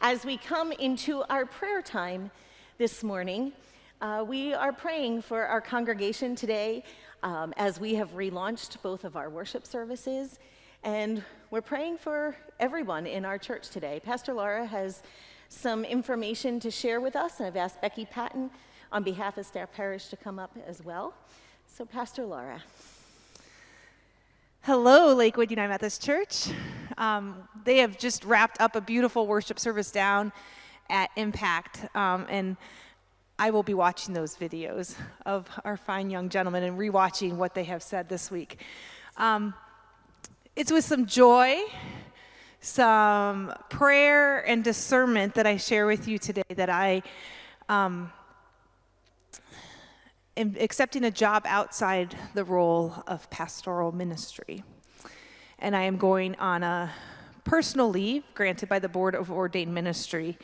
As we come into our prayer time this morning, we are praying for our congregation today as we have relaunched both of our worship services, and we're praying for everyone in our church today. Pastor Laura has some information to share with us, and I've asked Becky Patton on behalf of Staff Parish to come up as well. So Pastor Laura. Hello, Lakewood United Methodist Church. They have just wrapped up a beautiful worship service down at Impact, and I will be watching those videos of our fine young gentlemen and rewatching what they have said this week. It's with some joy, some prayer, and discernment that I share with you today that I am accepting a job outside the role of pastoral ministry. And I am going on a personal leave granted by the Board of Ordained Ministry.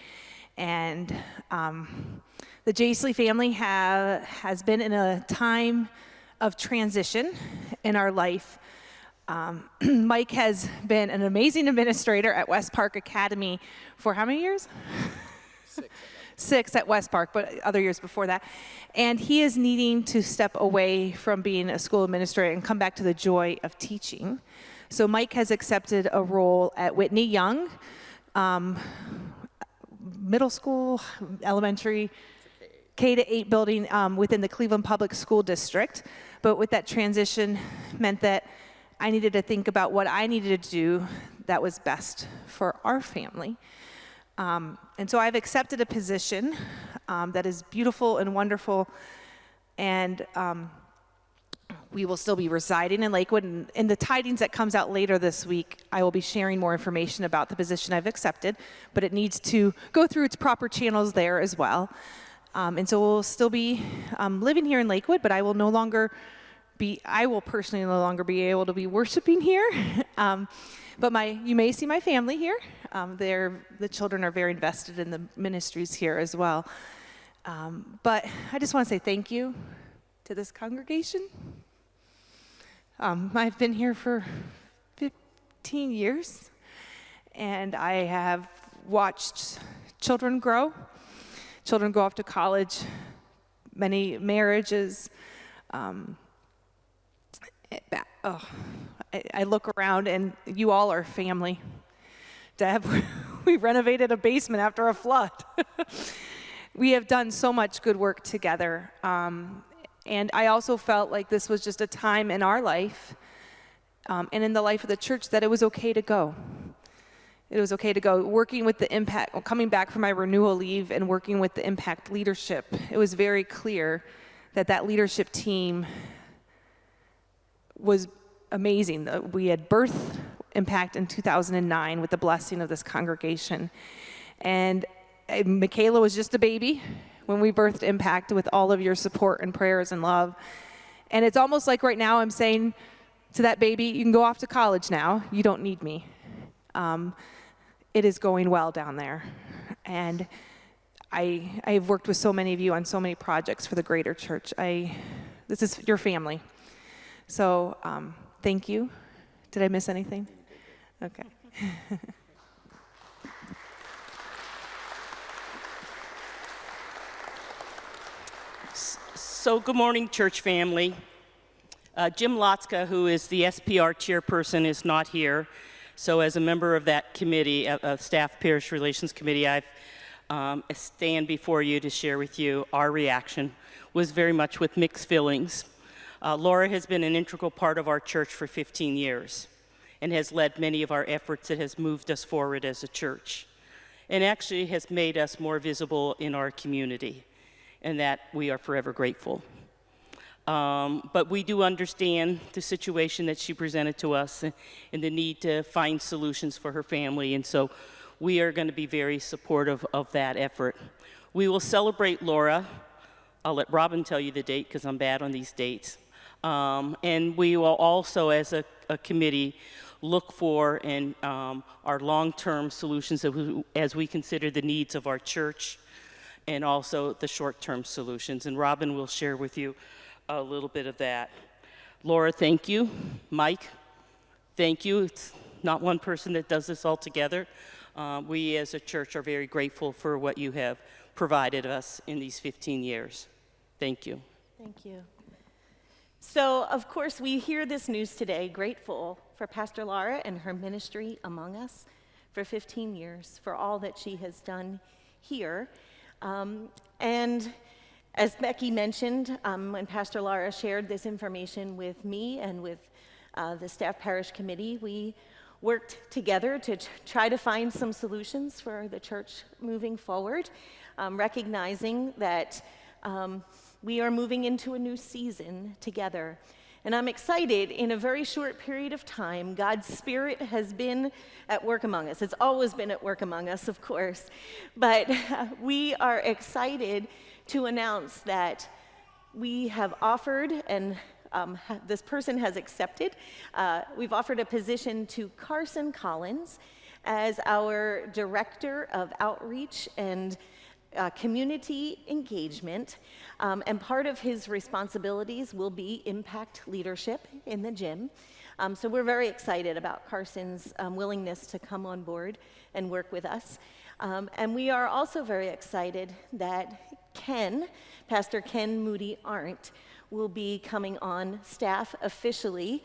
And the Jaisley family has been in a time of transition in our life. Mike has been an amazing administrator at West Park Academy for how many years? 6 at West Park, but other years before that. And he is needing to step away from being a school administrator and come back to the joy of teaching. So Mike has accepted a role at Whitney Young, middle school, elementary, K-8 building within the Cleveland Public School District. But with that transition meant that I needed to think about what I needed to do that was best for our family. And so I've accepted a position that is beautiful and wonderful, and we will still be residing in Lakewood. And in the tidings that comes out later this week, I will be sharing more information about the position I've accepted, but it needs to go through its proper channels there as well. And so we'll still be living here in Lakewood, but I will personally no longer be able to be worshiping here. But you may see my family here. The children are very invested in the ministries here as well. But I just want to say thank you to this congregation. I've been here for 15 years, and I have watched children grow off to college, many marriages. I look around, and you all are family. Deb, we renovated a basement after a flood. We have done so much good work together. And I also felt like this was just a time in our life and in the life of the church that it was okay to go. It was okay to go. Working with the Impact, coming back from my renewal leave and working with the Impact leadership, it was very clear that leadership team was amazing. We had birthed Impact in 2009 with the blessing of this congregation. And Michaela was just a baby when we birthed Impact with all of your support and prayers and love. And it's almost like right now I'm saying to that baby, you can go off to college now. You don't need me. It is going well down there. And I've worked with so many of you on so many projects for the greater church. This is your family. So thank you. Did I miss anything? Okay. So good morning, church family. Jim Lotzka, who is the SPR chairperson, is not here. So as a member of that committee, Staff Parish Relations Committee, I stand before you to share with you our reaction. Was very much with mixed feelings. Laura has been an integral part of our church for 15 years and has led many of our efforts that has moved us forward as a church and actually has made us more visible in our community, and that we are forever grateful. But we do understand the situation that she presented to us and the need to find solutions for her family, and so we are going to be very supportive of that effort. We will celebrate Laura. I'll let Robin tell you the date because I'm bad on these dates. And we will also, as a committee, look for our long-term solutions as we consider the needs of our church and also the short-term solutions. And Robin will share with you a little bit of that. Laura, thank you. Mike, thank you. It's not one person that does this all together. We as a church are very grateful for what you have provided us in these 15 years. Thank you. Thank you. So, of course, we hear this news today, grateful for Pastor Laura and her ministry among us for 15 years, for all that she has done here. And as Becky mentioned, when Pastor Laura shared this information with me and with the staff parish committee, we worked together to try to find some solutions for the church moving forward, recognizing that we are moving into a new season together. And I'm excited, in a very short period of time, God's Spirit has been at work among us. It's always been at work among us, of course. But we are excited to announce that we have offered, and this person has accepted, we've offered a position to Carson Collins as our Director of Outreach and Community Engagement, and part of his responsibilities will be impact leadership in the gym. So we're very excited about Carson's willingness to come on board and work with us. And we are also very excited that Pastor Ken Moody Arndt, will be coming on staff officially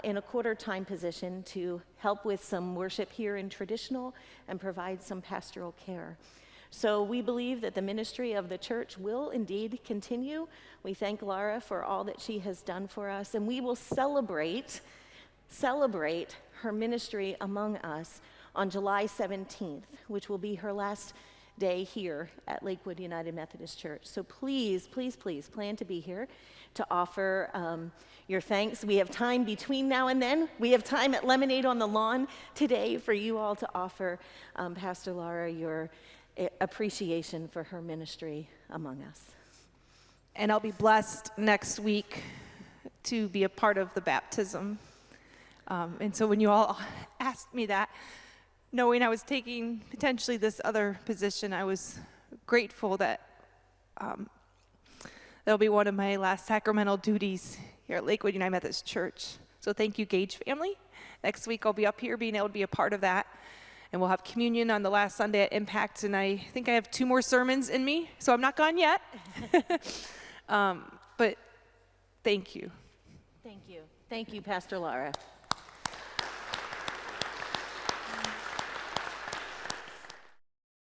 in a quarter-time position to help with some worship here in traditional and provide some pastoral care. So we believe that the ministry of the church will indeed continue. We thank Laura for all that she has done for us, and we will celebrate her ministry among us on July 17th, which will be her last day here at Lakewood United Methodist Church. So please, please, please plan to be here to offer your thanks. We have time between now and then. We have time at Lemonade on the Lawn today for you all to offer Pastor Laura your appreciation for her ministry among us. And I'll be blessed next week to be a part of the baptism. And so when you all asked me that, knowing I was taking potentially this other position, I was grateful that that'll be one of my last sacramental duties here at Lakewood United Methodist Church. So thank you, Gage family. Next week I'll be up here being able to be a part of that. And we'll have communion on the last Sunday at Impact, and I think I have 2 more sermons in me, so I'm not gone yet. But thank you. Thank you. Thank you, Pastor Laura.